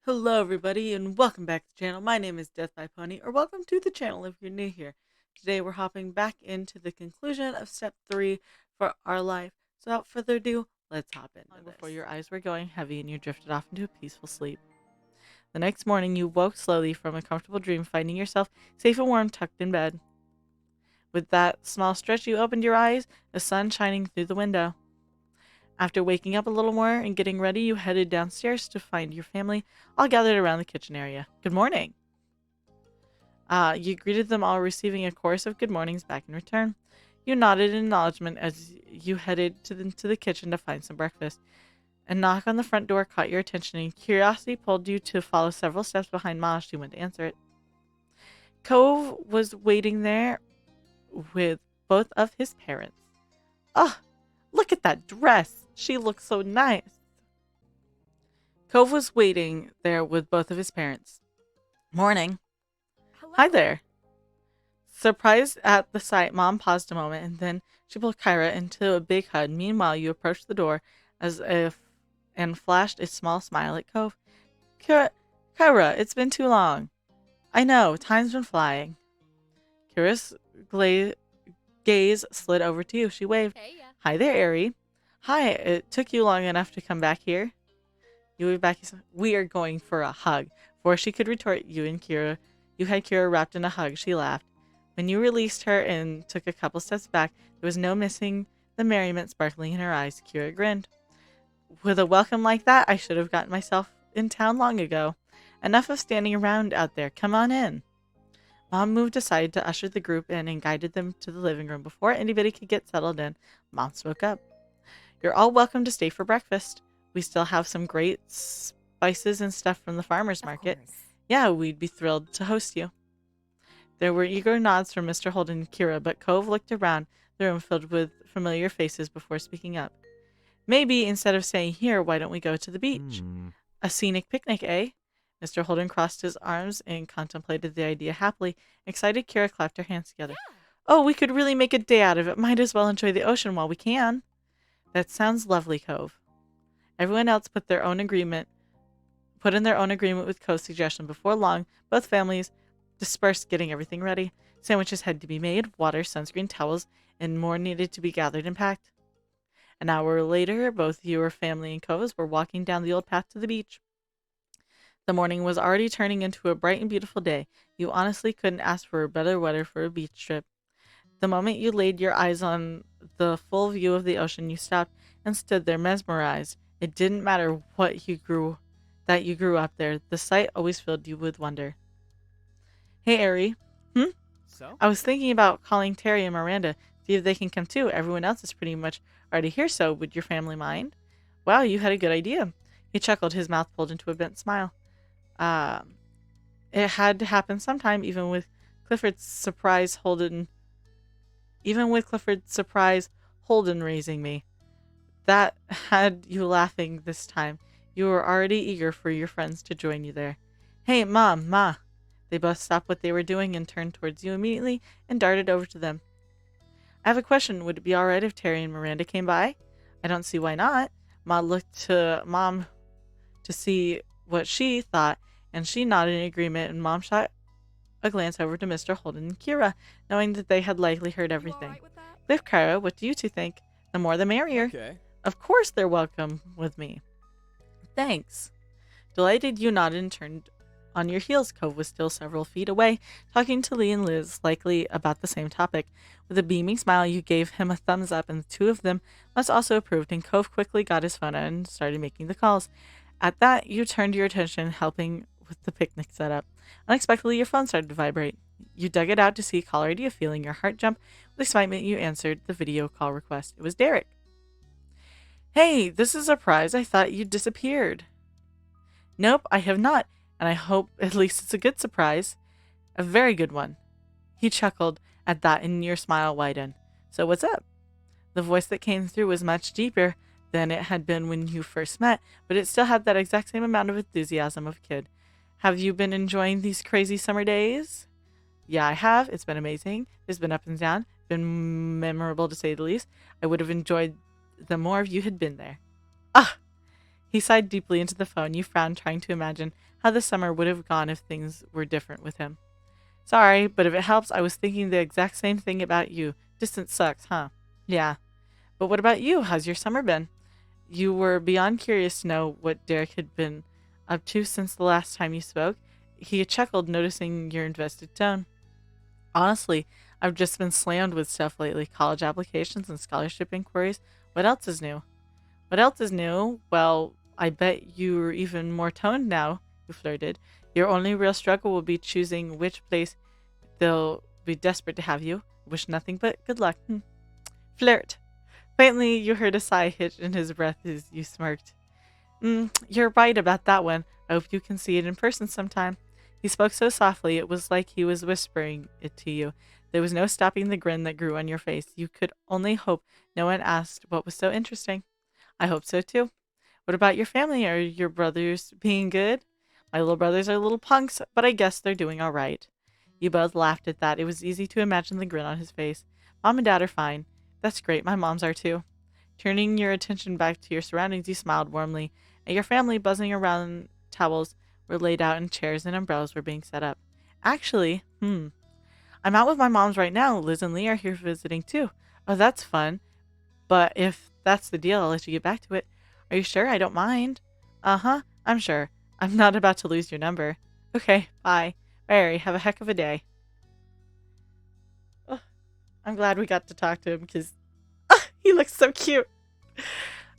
Hello everybody and welcome back to the channel. My name is Death by Pony, or welcome to the channel if you're new here. Today we're hopping back into the conclusion of step 3 for our life. So without further ado, let's hop into this. Before your eyes were going heavy and you drifted off into a peaceful sleep. The next morning you woke slowly from a comfortable dream, finding yourself safe and warm tucked in bed. With that small stretch you opened your eyes, the sun shining through the window. After waking up a little more and getting ready, you headed downstairs to find your family all gathered around the kitchen area. Good morning. You greeted them all, receiving a chorus of good mornings back in return. You nodded in acknowledgement as you headed to the kitchen to find some breakfast. A knock on the front door caught your attention, and curiosity pulled you to follow several steps behind Ma as she went to answer it. Cove was waiting there with both of his parents. Oh, look at that dress. She looks so nice. Cove was waiting there with both of his parents. Morning. Hello. Hi there. Surprised at the sight, Mom paused a moment and then she pulled Kyra into a big hug. Meanwhile, you approached the door as if and flashed a small smile at Cove. Kyra, it's been too long. I know, time's been flying. Kyra's gaze slid over to you. She waved. Hey, yeah. Hi there, Aerie. Hi, it took you long enough to come back here. You waved back. We are going for a hug. Before she could retort, you had Kira wrapped in a hug. She laughed. When you released her and took a couple steps back, there was no missing the merriment sparkling in her eyes. Kira grinned. With a welcome like that, I should have gotten myself in town long ago. Enough of standing around out there. Come on in. Mom moved aside to usher the group in and guided them to the living room. Before anybody could get settled in, Mom spoke up. You're all welcome to stay for breakfast. We still have some great spices and stuff from the farmer's market. Of course. Yeah, we'd be thrilled to host you. There were eager nods from Mr. Holden and Kira, but Cove looked around the room filled with familiar faces before speaking up. Maybe instead of staying here, why don't we go to the beach? A scenic picnic, eh? Mr. Holden crossed his arms and contemplated the idea happily. Excited, Kira clapped her hands together. Yeah. Oh, we could really make a day out of it. Might as well enjoy the ocean while we can. That sounds lovely, Cove. Everyone else put in their own agreement with Cove's suggestion. Before long, both families dispersed getting everything ready. Sandwiches had to be made, water, sunscreen, towels, and more needed to be gathered and packed. An hour later, both your family and Cove's were walking down the old path to the beach. The morning was already turning into a bright and beautiful day. You honestly couldn't ask for better weather for a beach trip. The moment you laid your eyes on the full view of the ocean, you stopped and stood there mesmerized. It didn't matter that you grew up there. The sight always filled you with wonder. Hey, Aerie. So? I was thinking about calling Terry and Miranda, see if they can come too. Everyone else is pretty much already here, so would your family mind? Wow, you had a good idea. He chuckled, his mouth pulled into a bent smile. Uh, it had to happen sometime, Clifford's surprise, Holden raising me. That had you laughing this time. You were already eager for your friends to join you there. Hey, Mom, Ma. They both stopped what they were doing and turned towards you immediately and darted over to them. I have a question. Would it be alright if Terry and Miranda came by? I don't see why not. Ma looked to Mom to see what she thought, and she nodded in agreement, and Mom shot a glance over to Mr. Holden and Kira, knowing that they had likely heard everything. You all right with that? Cliff, Kyra, what do you two think? The more the merrier. Okay. Of course they're welcome with me. Thanks. Delighted, you nodded and turned on your heels. Cove was still several feet away, talking to Lee and Liz, likely about the same topic. With a beaming smile, you gave him a thumbs up, and the two of them must also approved, and Cove quickly got his phone out and started making the calls. At that, you turned your attention helping with the picnic setup. Unexpectedly, your phone started to vibrate. You dug it out to see caller ID. Feeling your heart jump with excitement, you answered the video call request. It was Derek. Hey, this is a surprise. I thought you'd disappeared. Nope, I have not, and I hope at least it's a good surprise. A very good one. He chuckled at that, and your smile widened. So what's up? The voice that came through was much deeper than it had been when you first met, but it still had that exact same amount of enthusiasm of a kid. Have you been enjoying these crazy summer days? Yeah, I have. It's been amazing. There's been up and down. Been memorable to say the least. I would have enjoyed them more if you had been there. Ah! He sighed deeply into the phone. You frowned, trying to imagine how the summer would have gone if things were different with him. Sorry, but if it helps, I was thinking the exact same thing about you. Distance sucks, huh? Yeah. But what about you? How's your summer been? You were beyond curious to know what Derek had been up to since the last time you spoke. He chuckled, noticing your invested tone. Honestly, I've just been slammed with stuff lately, college applications and scholarship inquiries. What else is new? What else is new? Well, I bet you're even more toned now, you flirted. Your only real struggle will be choosing which place they'll be desperate to have you. Wish nothing but good luck. Flirt. Faintly, you heard a sigh hitch in his breath as you smirked. You're right about that one. I hope you can see it in person sometime. He spoke so softly it was like he was whispering it to you. There was no stopping the grin that grew on your face. You could only hope no one asked what was so interesting. I hope so too. What about your family? Are your brothers being good? My little brothers are little punks, but I guess they're doing all right. You both laughed at that. It was easy to imagine the grin on his face. Mom and Dad are fine. That's great. My moms are too. Turning your attention back to your surroundings, you smiled warmly. At your family, buzzing around, towels were laid out and chairs and umbrellas were being set up. Actually, I'm out with my moms right now. Liz and Lee are here visiting too. Oh, that's fun. But if that's the deal, I'll let you get back to it. Are you sure? I don't mind. Uh-huh. I'm sure. I'm not about to lose your number. Okay, bye. Barry, have a heck of a day. Oh, I'm glad we got to talk to him because he looks so cute.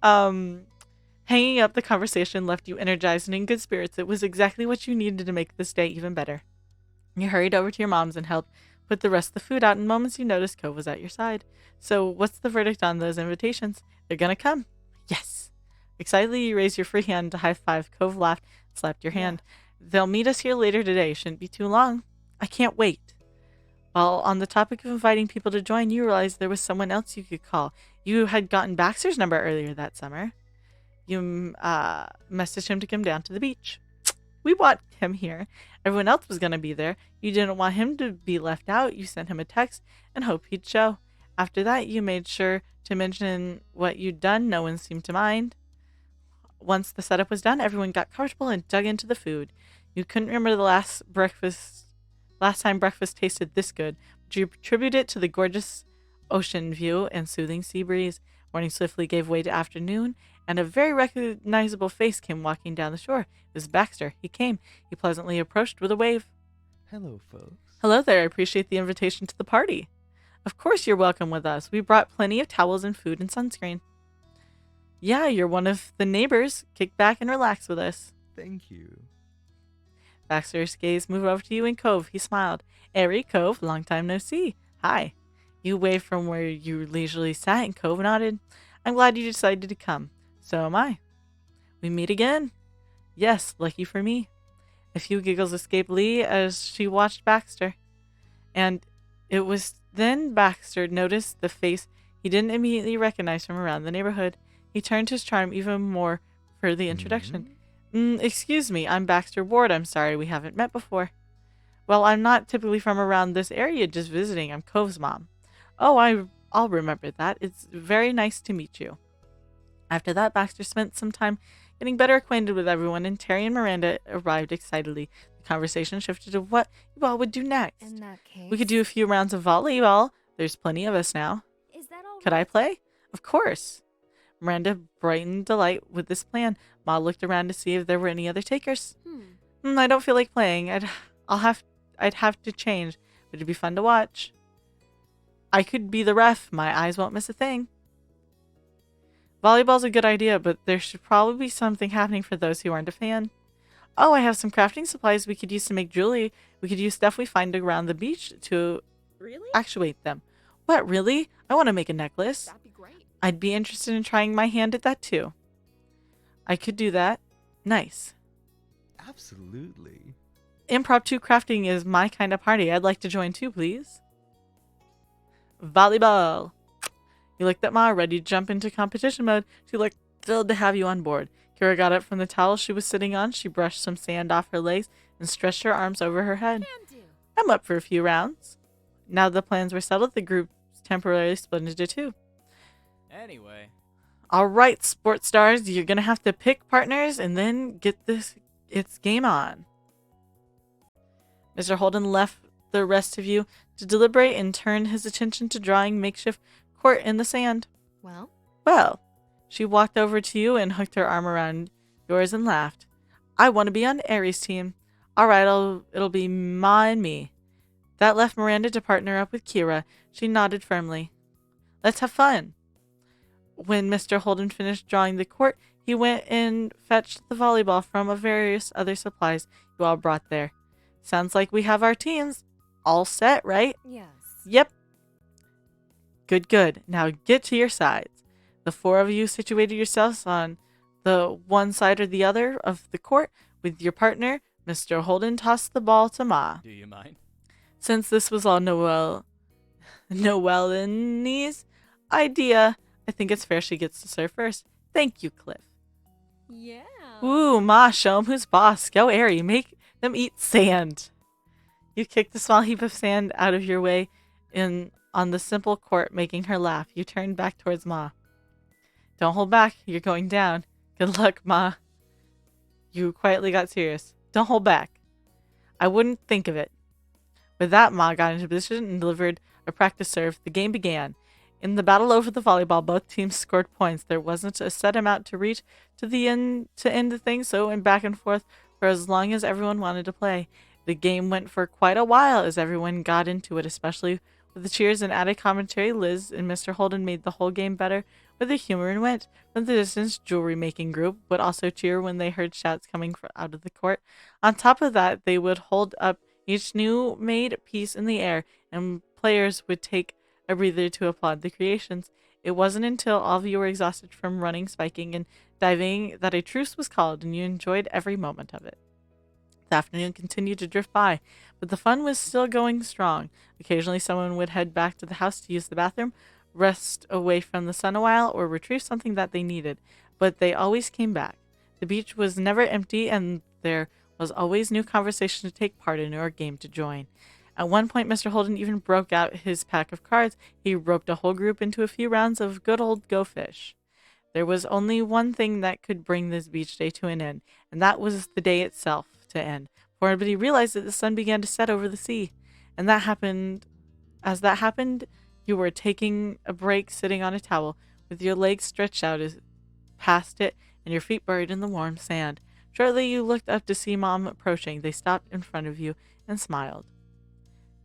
Hanging up the conversation left you energized and in good spirits. It was exactly what you needed to make this day even better. You hurried over to your mom's and helped put the rest of the food out. In moments, you noticed Cove was at your side. So, what's the verdict on those invitations? They're gonna come. Yes. Excitedly, you raised your free hand to high five. Cove laughed and slapped your hand. They'll meet us here later today. Shouldn't be too long. I can't wait. While on the topic of inviting people to join, you realized there was someone else you could call. You had gotten Baxter's number earlier that summer. You messaged him to come down to the beach. We brought him here. Everyone else was going to be there. You didn't want him to be left out. You sent him a text and hoped he'd show. After that, you made sure to mention what you'd done. No one seemed to mind. Once the setup was done, everyone got comfortable and dug into the food. You couldn't remember the last time breakfast tasted this good, but you attribute it to the gorgeous ocean view and soothing sea breeze. Morning swiftly gave way to afternoon, and a very recognizable face came walking down the shore. It was Baxter. He came. He pleasantly approached with a wave. Hello, folks. Hello there. I appreciate the invitation to the party. Of course you're welcome with us. We brought plenty of towels and food and sunscreen. Yeah, you're one of the neighbors. Kick back and relax with us. Thank you. Baxter's gaze moved over to you and Cove. He smiled. Airy, Cove, long time no see. Hi. You waved from where you leisurely sat and Cove nodded. I'm glad you decided to come. So am I. We meet again? Yes, lucky for me. A few giggles escaped Lee as she watched Baxter. And it was then Baxter noticed the face he didn't immediately recognize from around the neighborhood. He turned his charm even more for the introduction. Excuse me, I'm Baxter Ward. I'm sorry we haven't met before. Well, I'm not typically from around this area, just visiting. I'm Cove's mom. Oh, I'll remember that. It's very nice to meet you. After that, Baxter spent some time getting better acquainted with everyone, and Terry and Miranda arrived excitedly. The conversation shifted to what you all would do next. In that case, We could do a few rounds of volleyball. There's plenty of us now. Is that all? Could I play? Of course. Miranda brightened delight with this plan. Ma looked around to see if there were any other takers. I don't feel like playing. I'd have to change, but it'd be fun to watch. I could be the ref. My eyes won't miss a thing. Volleyball's a good idea, but there should probably be something happening for those who aren't a fan. Oh, I have some crafting supplies we could use to make jewelry. We could use stuff we find around the beach to actuate them. What, really? I want to make a necklace. That'd be great. I'd be interested in trying my hand at that too. I could do that. Nice. Absolutely. Impromptu crafting is my kind of party. I'd like to join too, please. Volleyball. You looked at Ma, ready to jump into competition mode. She looked thrilled to have you on board. Kira got up from the towel she was sitting on. She brushed some sand off her legs and stretched her arms over her head. Can do. I'm up for a few rounds. Now the plans were settled, the group temporarily split into two. Anyway. All right, sports stars, you're gonna have to pick partners and then get it's game on. Mr. Holden left the rest of you to deliberate and turned his attention to drawing makeshift court in the sand. Well, Well, she walked over to you and hooked her arm around yours and laughed. I want to be on Aries' team. All right, it'll be Ma and me. That left Miranda to partner up with Kira. She nodded firmly. Let's have fun. When Mr. Holden finished drawing the court, he went and fetched the volleyball from various other supplies you all brought there. Sounds like we have our teams all set, right? yes. Yep. Good, good. Now get to your sides. The four of you situated yourselves on the one side or the other of the court with your partner. Mr. Holden tossed the ball to Ma. Do you mind? Since this was all Noelle's idea, I think it's fair she gets to serve first. Thank you, Cliff. Yeah. Ooh, Ma, show 'em who's boss. Go, Airy. Make them eat sand. You kicked a small heap of sand out of your way on the simple court, making her laugh. You turned back towards Ma. Don't hold back. You're going down. Good luck, Ma. You quietly got serious. Don't hold back. I wouldn't think of it. With that, Ma got into position and delivered a practice serve. The game began. In the battle over the volleyball, both teams scored points. There wasn't a set amount to reach to the end to end the thing, so it went back and forth for as long as everyone wanted to play. The game went for quite a while as everyone got into it, especially with the cheers and added commentary. Liz and Mr. Holden made the whole game better with their humor and wit. From the distance, jewelry making group would also cheer when they heard shouts coming out of the court. On top of that, they would hold up each new made piece in the air, and players would take a breather to applaud the creations. It wasn't until all of you were exhausted from running, spiking, and diving that a truce was called, and you enjoyed every moment of it. The afternoon continued to drift by, but the fun was still going strong. Occasionally someone would head back to the house to use the bathroom, rest away from the sun a while, or retrieve something that they needed, but they always came back. The beach was never empty, and there was always new conversation to take part in or a game to join. At one point, Mr. Holden even broke out his pack of cards. He roped a whole group into a few rounds of good old Go Fish. There was only one thing that could bring this beach day to an end, and that was the day itself to end. For everybody realized that the sun began to set over the sea, and as that happened, you were taking a break sitting on a towel with your legs stretched out past it and your feet buried in the warm sand. Shortly, you looked up to see Mom approaching. They stopped in front of you and smiled.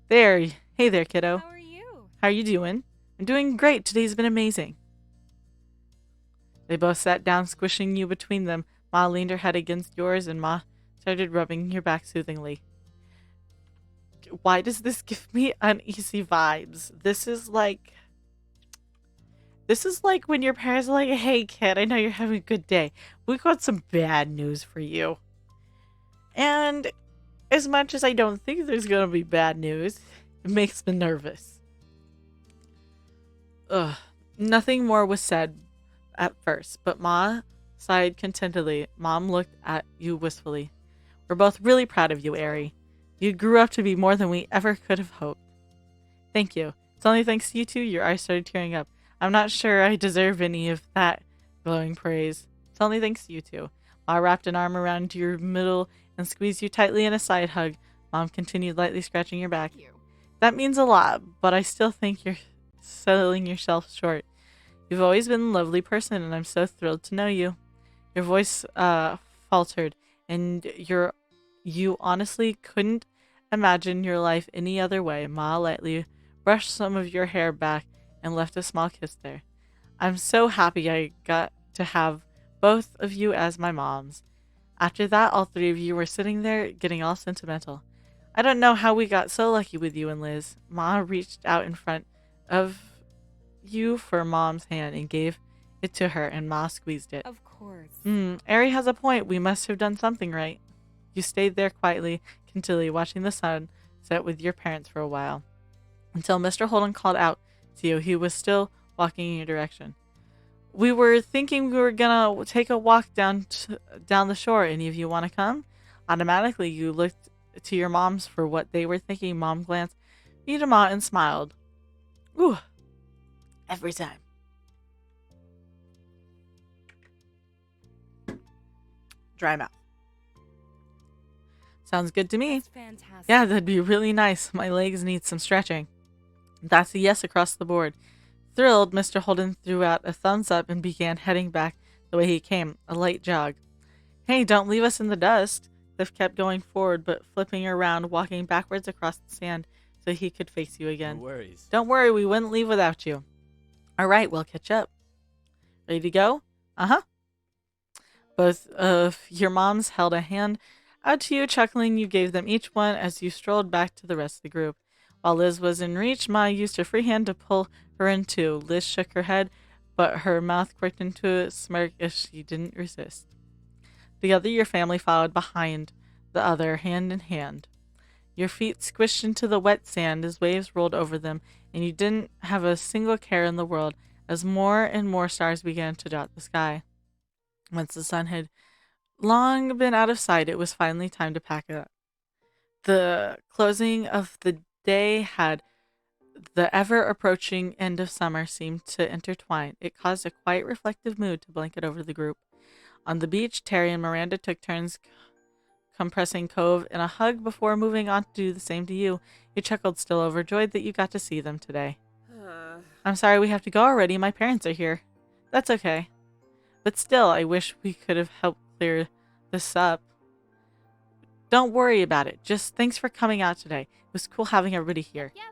There. Hey there, kiddo. How are you? How are you doing? I'm doing great. Today's been amazing. They both sat down, squishing you between them. Ma leaned her head against yours, and Ma started rubbing your back soothingly. Why does this give me uneasy vibes? This is like when your parents are like, hey, kid, I know you're having a good day. We got some bad news for you. And as much as I don't think there's going to be bad news, it makes me nervous. Ugh. Nothing more was said at first, but Ma sighed contentedly. Mom looked at you wistfully. We're both really proud of you, Airy. You grew up to be more than we ever could have hoped. Thank you. It's only thanks to you two your eyes started tearing up. I'm not sure I deserve any of that glowing praise. It's only thanks to you two. Ma wrapped an arm around your middle and squeezed you tightly in a side hug. Mom continued lightly scratching your back. Thank you. That means a lot, but I still think you're selling yourself short. You've always been a lovely person, and I'm so thrilled to know you. Your voice faltered, and you honestly couldn't imagine your life any other way. Ma lightly brushed some of your hair back and left a small kiss there. I'm so happy I got to have both of you as my moms. After that, all three of you were sitting there getting all sentimental. I don't know how we got so lucky with you and Liz. Ma reached out in front of you for Mom's hand and gave it to her, and Ma squeezed it. Of course. Ari has a point. We must have done something right. You stayed there quietly, continually watching the sun set with your parents for a while, until Mr. Holden called out to you. He was still walking in your direction. We were thinking we were gonna take a walk down the shore. Any of you want to come? Automatically, you looked to your moms for what they were thinking. Mom glanced at Ma and smiled. Ooh. Every time. Dry mouth. Sounds good to me. That's fantastic. Yeah, that'd be really nice. My legs need some stretching. That's a yes across the board. Thrilled, Mr. Holden threw out a thumbs up and began heading back the way he came, a light jog. Hey, don't leave us in the dust. Cliff kept going forward, but flipping around, walking backwards across the sand so he could face you No again. worries. Don't worry, we wouldn't leave without you. All right, we'll catch up. Ready to go? Uh-huh. Both of your moms held a hand out to you, chuckling. You gave them each one as you strolled back to the rest of the group. While Liz was in reach, Ma used her free hand to pull her in too. Liz shook her head, but her mouth quirked into a smirk as she didn't resist. Together, your family followed behind the other, hand in hand. Your feet squished into the wet sand as waves rolled over them, and you didn't have a single care in the world as more and more stars began to dot the sky. Once the sun had long been out of sight, it was finally time to pack it up. The closing of the day had the ever-approaching end of summer seemed to intertwine. It caused a quiet, reflective mood to blanket over the group. On the beach, Terry and Miranda took turns compressing Cove in a hug before moving on to do the same to you. You chuckled, still overjoyed that you got to see them today. I'm sorry we have to go already. My parents are here. That's okay. But still, I wish we could have helped clear this up. Don't worry about it. Just thanks for coming out today. It was cool having everybody here. Yep.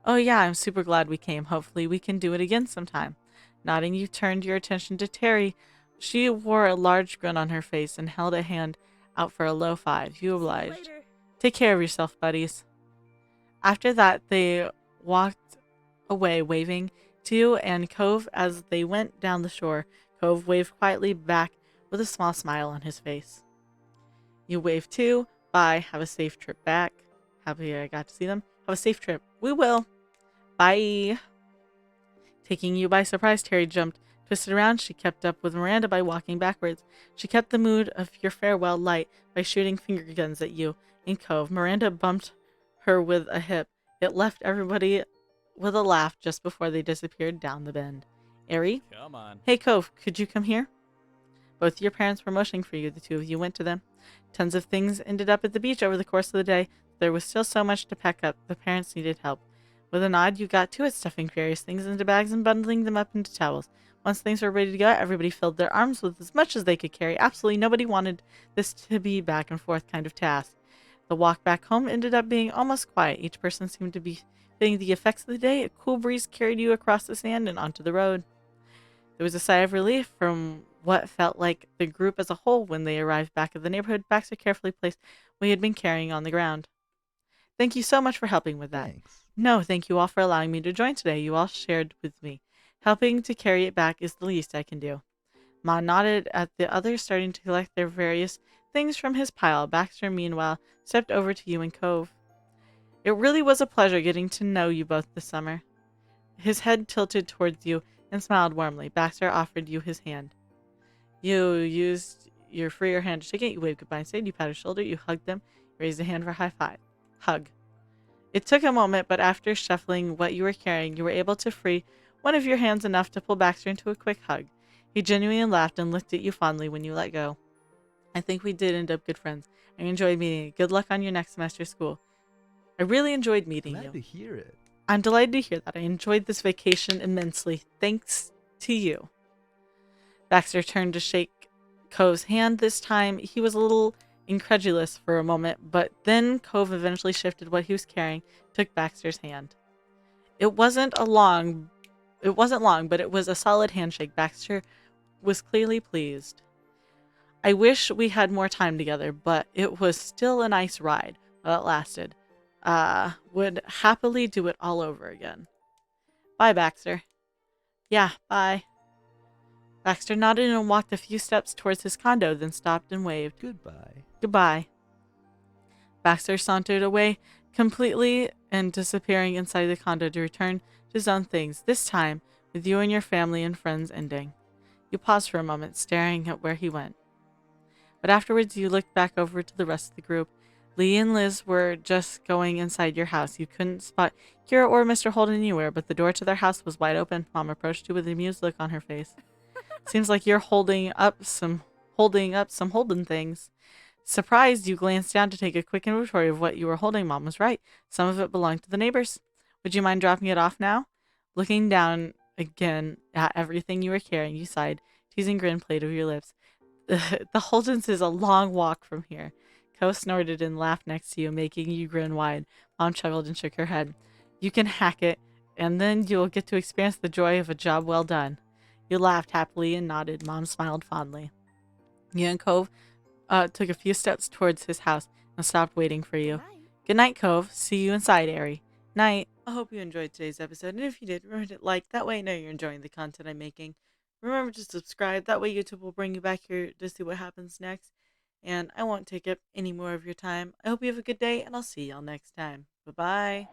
Oh yeah, I'm super glad we came. Hopefully we can do it again sometime. Nodding, you turned your attention to Terry. She wore a large grin on her face and held a hand out for a low five. You obliged. Later. Take care of yourself, buddies. After that, they walked away, waving to you and Cove as they went down the shore. Cove waved quietly back with a small smile on his face. You waved too. Bye. Have a safe trip back. Happy I got to see them. Have a safe trip. We will. Bye. Taking you by surprise, Terry jumped, twisted around. She kept up with Miranda by walking backwards. She kept the mood of your farewell light by shooting finger guns at you in Cove. Miranda bumped her with a hip. It left everybody with a laugh just before they disappeared down the bend. Ari? Come on. Hey, Cove, could you come here? Both your parents were motioning for you. The two of you went to them. Tons of things ended up at the beach over the course of the day. There was still so much to pack up. The parents needed help. With a nod, you got to it, stuffing various things into bags and bundling them up into towels. Once things were ready to go, everybody filled their arms with as much as they could carry. Absolutely nobody wanted this to be back and forth kind of task. The walk back home ended up being almost quiet. Each person seemed to be feeling the effects of the day. A cool breeze carried you across the sand and onto the road. There was a sigh of relief from what felt like the group as a whole when they arrived back at the neighborhood. Baxter carefully placed what he had been carrying on the ground. Thank you so much for helping with that. Thanks. No, thank you all for allowing me to join today. You all shared with me. Helping to carry it back is the least I can do. Ma nodded at the others, starting to collect their various things from his pile. Baxter, meanwhile, stepped over to you and Cove. It really was a pleasure getting to know you both this summer. His head tilted towards you and smiled warmly. Baxter offered you his hand. You used your freer hand to shake it. You waved goodbye instead. You patted his shoulder. You hugged them. You raised a hand for a high five. Hug. It took a moment, but after shuffling what you were carrying, you were able to free one of your hands enough to pull Baxter into a quick hug. He genuinely laughed and looked at you fondly when you let go. I think we did end up good friends. I enjoyed meeting you. Good luck on your next semester of school. I really enjoyed meeting Glad you. to hear it. I'm delighted to hear that. I enjoyed this vacation immensely. Thanks to you. Baxter turned to shake Cove's hand this time. He was a little incredulous for a moment, but then Cove eventually shifted what he was carrying, took Baxter's hand. It wasn't long, but it was a solid handshake. Baxter was clearly pleased. I wish we had more time together, but it was still a nice ride while it lasted. Would happily do it all over again. Bye, Baxter. Yeah, bye. Baxter nodded and walked a few steps towards his condo, then stopped and waved. Goodbye. Goodbye. Baxter sauntered away completely and disappearing inside the condo to return to his own things, this time with you and your family and friends ending. You paused for a moment, staring at where he went. But afterwards you looked back over to the rest of the group. Lee and Liz were just going inside your house. You couldn't spot Kira or Mr. Holden anywhere, but the door to their house was wide open. Mom approached you with an amused look on her face. Seems like you're holding holding up some Holden things. Surprised, you glanced down to take a quick inventory of what you were holding. Mom was right. Some of it belonged to the neighbors. Would you mind dropping it off now? Looking down again at everything you were carrying, you sighed. Teasing grin played over your lips. The Holdens is a long walk from here. Co snorted and laughed next to you, making you grin wide. Mom chuckled and shook her head. You can hack it, and then you'll get to experience the joy of a job well done. You laughed happily and nodded. Mom smiled fondly. You and Cove took a few steps towards his house and stopped waiting for you. Right. Good night, Cove. See you inside, Airy. Night. I hope you enjoyed today's episode, and if you did, remember to like. That way I know you're enjoying the content I'm making. Remember to subscribe. That way YouTube will bring you back here to see what happens next. And I won't take up any more of your time. I hope you have a good day, and I'll see y'all next time. Bye-bye.